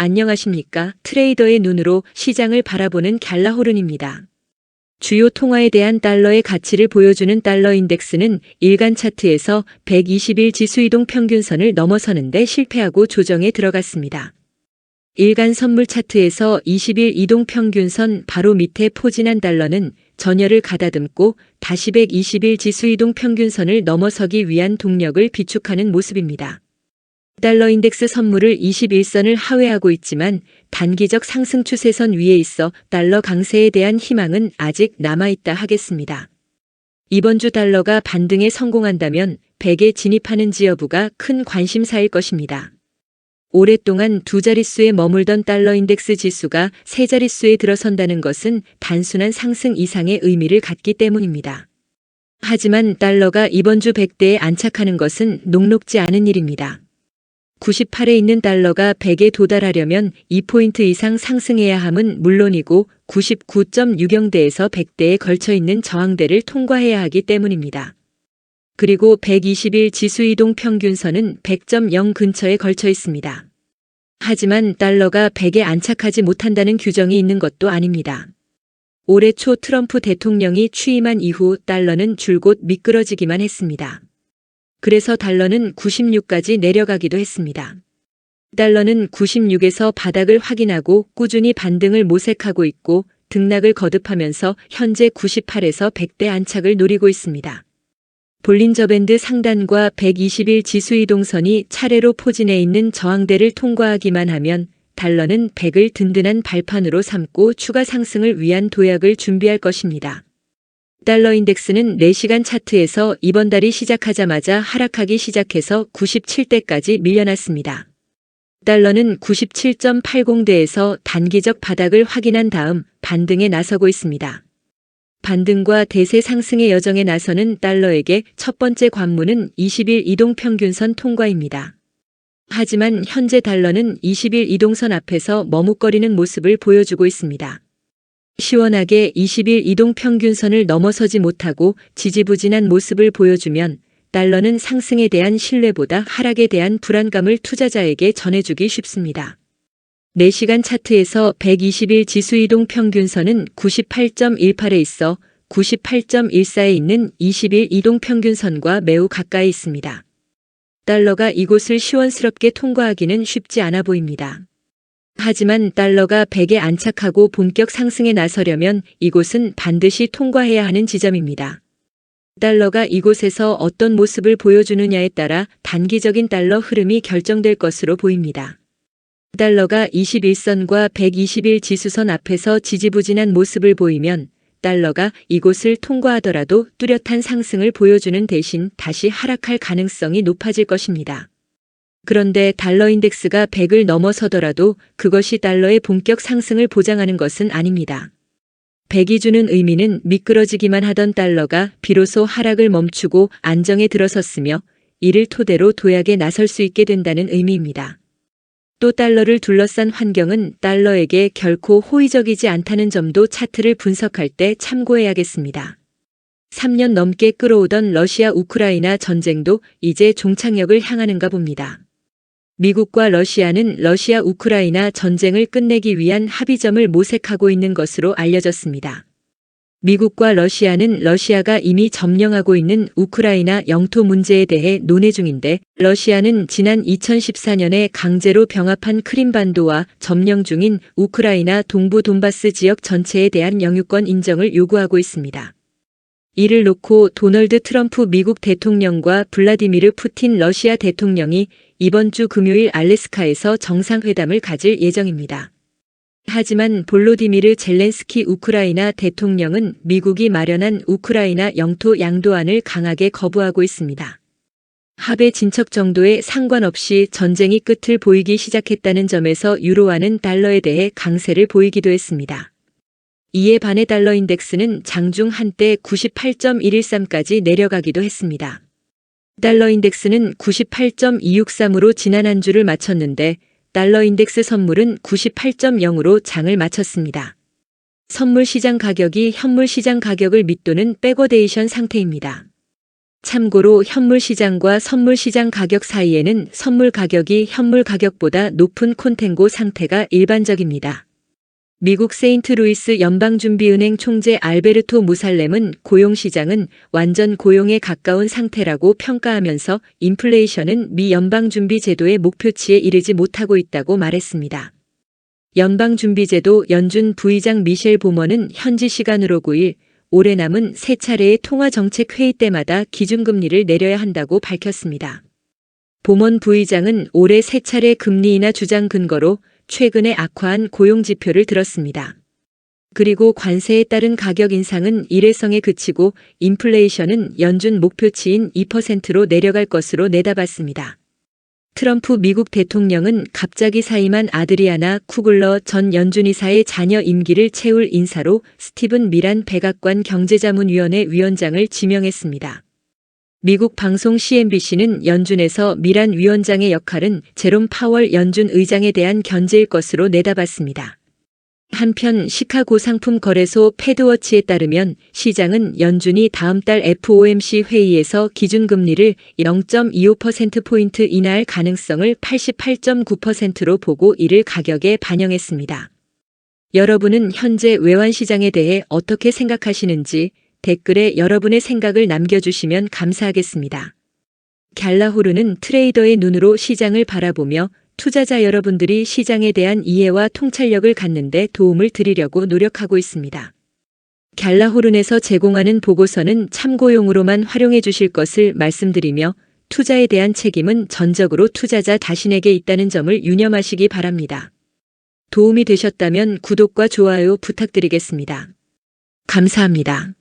안녕하십니까. 트레이더의 눈으로 시장을 바라보는 갤러호른입니다. 주요 통화에 대한 달러의 가치를 보여주는 달러 인덱스는 일간 차트에서 120일 지수 이동 평균선을 넘어서는데 실패하고 조정에 들어갔습니다. 일간 선물 차트에서 20일 이동 평균선 바로 밑에 포진한 달러는 전열을 가다듬고 다시 120일 지수 이동 평균선을 넘어서기 위한 동력을 비축하는 모습입니다. 달러 인덱스 선물을 21선을 하회하고 있지만 단기적 상승 추세선 위에 있어 달러 강세에 대한 희망은 아직 남아있다 하겠습니다. 이번 주 달러가 반등에 성공한다면 100에 진입하는지 여부가 큰 관심사일 것입니다. 오랫동안 두 자릿수에 머물던 달러 인덱스 지수가 세 자릿수에 들어선다는 것은 단순한 상승 이상의 의미를 갖기 때문입니다. 하지만 달러가 이번 주 100대에 안착하는 것은 녹록지 않은 일입니다. 98에 있는 달러가 100에 도달하려면 2포인트 이상 상승해야 함은 물론이고 99.60대에서 100대에 걸쳐 있는 저항대를 통과해야 하기 때문입니다. 그리고 120일 지수 이동 평균선은 100.0 근처에 걸쳐 있습니다. 하지만 달러가 100에 안착하지 못한다는 규정이 있는 것도 아닙니다. 올해 초 트럼프 대통령이 취임한 이후 달러는 줄곧 미끄러지기만 했습니다. 그래서 달러는 96까지 내려가기도 했습니다. 달러는 96에서 바닥을 확인하고 꾸준히 반등을 모색하고 있고 등락을 거듭하면서 현재 98에서 100대 안착을 노리고 있습니다. 볼린저 밴드 상단과 120일 지수 이동선이 차례로 포진해 있는 저항대를 통과하기만 하면 달러는 100을 든든한 발판으로 삼고 추가 상승을 위한 도약을 준비할 것입니다. 달러 인덱스는 4시간 차트에서 이번 달이 시작하자마자 하락하기 시작해서 97대까지 밀려났습니다. 달러는 97.80대에서 단기적 바닥을 확인한 다음 반등에 나서고 있습니다. 반등과 대세 상승의 여정에 나서는 달러에게 첫 번째 관문은 20일 이동평균선 통과입니다. 하지만 현재 달러는 20일 이동선 앞에서 머뭇거리는 모습을 보여주고 있습니다. 시원하게 20일 이동평균선을 넘어서지 못하고 지지부진한 모습을 보여주면 달러는 상승에 대한 신뢰보다 하락에 대한 불안감을 투자자에게 전해주기 쉽습니다. 4시간 차트에서 120일 지수 이동평균선은 98.18에 있어 98.14에 있는 20일 이동평균선과 매우 가까이 있습니다. 달러가 이곳을 시원스럽게 통과하기는 쉽지 않아 보입니다. 하지만 달러가 100에 안착하고 본격 상승에 나서려면 이곳은 반드시 통과해야 하는 지점입니다. 달러가 이곳에서 어떤 모습을 보여주느냐에 따라 단기적인 달러 흐름이 결정될 것으로 보입니다. 달러가 21선과 120일 지수선 앞에서 지지부진한 모습을 보이면 달러가 이곳을 통과하더라도 뚜렷한 상승을 보여주는 대신 다시 하락할 가능성이 높아질 것입니다. 그런데 달러 인덱스가 100을 넘어서더라도 그것이 달러의 본격 상승을 보장하는 것은 아닙니다. 100이 주는 의미는 미끄러지기만 하던 달러가 비로소 하락을 멈추고 안정에 들어섰으며 이를 토대로 도약에 나설 수 있게 된다는 의미입니다. 또 달러를 둘러싼 환경은 달러에게 결코 호의적이지 않다는 점도 차트를 분석할 때 참고해야겠습니다. 3년 넘게 끌어오던 러시아 우크라이나 전쟁도 이제 종착역을 향하는가 봅니다. 미국과 러시아는 러시아 우크라이나 전쟁을 끝내기 위한 합의점을 모색하고 있는 것으로 알려졌습니다. 미국과 러시아는 러시아가 이미 점령하고 있는 우크라이나 영토 문제에 대해 논의 중인데 러시아는 지난 2014년에 강제로 병합한 크림반도와 점령 중인 우크라이나 동부 돈바스 지역 전체에 대한 영유권 인정을 요구하고 있습니다. 이를 놓고 도널드 트럼프 미국 대통령과 블라디미르 푸틴 러시아 대통령이 이번 주 금요일 알래스카에서 정상회담을 가질 예정입니다. 하지만 볼로디미르 젤렌스키 우크라이나 대통령은 미국이 마련한 우크라이나 영토 양도안을 강하게 거부하고 있습니다. 합의 진척 정도에 상관없이 전쟁이 끝을 보이기 시작했다는 점에서 유로화는 달러에 대해 강세를 보이기도 했습니다. 이에 반해 달러 인덱스는 장중 한때 98.113까지 내려가기도 했습니다. 달러 인덱스는 98.263으로 지난 한 주를 마쳤는데 달러 인덱스 선물은 98.0으로 장을 마쳤습니다. 선물 시장 가격이 현물 시장 가격을 밑도는 백워데이션 상태입니다. 참고로 현물 시장과 선물 시장 가격 사이에는 선물 가격이 현물 가격보다 높은 콘텐고 상태가 일반적입니다. 미국 세인트루이스 연방준비은행 총재 알베르토 무살렘은 고용시장은 완전 고용에 가까운 상태라고 평가하면서 인플레이션은 미 연방준비제도의 목표치에 이르지 못하고 있다고 말했습니다. 연방준비제도 연준 부의장 미셸 보먼은 현지 시간으로 9일 올해 남은 세 차례의 통화정책회의 때마다 기준금리를 내려야 한다고 밝혔습니다. 보먼 부의장은 올해 세 차례 금리 인하 주장 근거로 최근에 악화한 고용지표를 들었습니다. 그리고 관세에 따른 가격 인상은 일회성에 그치고 인플레이션은 연준 목표치인 2%로 내려갈 것으로 내다봤습니다. 트럼프 미국 대통령은 갑자기 사임한 아드리아나 쿠글러 전 연준이사의 자녀 임기를 채울 인사로 스티븐 미란 백악관 경제자문위원회 위원장을 지명했습니다. 미국 방송 CNBC는 연준에서 미란 위원장의 역할은 제롬 파월 연준 의장에 대한 견제일 것으로 내다봤습니다. 한편 시카고 상품 거래소 패드워치에 따르면 시장은 연준이 다음 달 FOMC 회의에서 기준금리를 0.25%포인트 인하할 가능성을 88.9%로 보고 이를 가격에 반영했습니다. 여러분은 현재 외환시장에 대해 어떻게 생각하시는지 댓글에 여러분의 생각을 남겨주시면 감사하겠습니다. 갤라호르는 트레이더의 눈으로 시장을 바라보며 투자자 여러분들이 시장에 대한 이해와 통찰력을 갖는 데 도움을 드리려고 노력하고 있습니다. 갤라호른에서 제공하는 보고서는 참고용으로만 활용해 주실 것을 말씀드리며 투자에 대한 책임은 전적으로 투자자 자신에게 있다는 점을 유념하시기 바랍니다. 도움이 되셨다면 구독과 좋아요 부탁드리겠습니다. 감사합니다.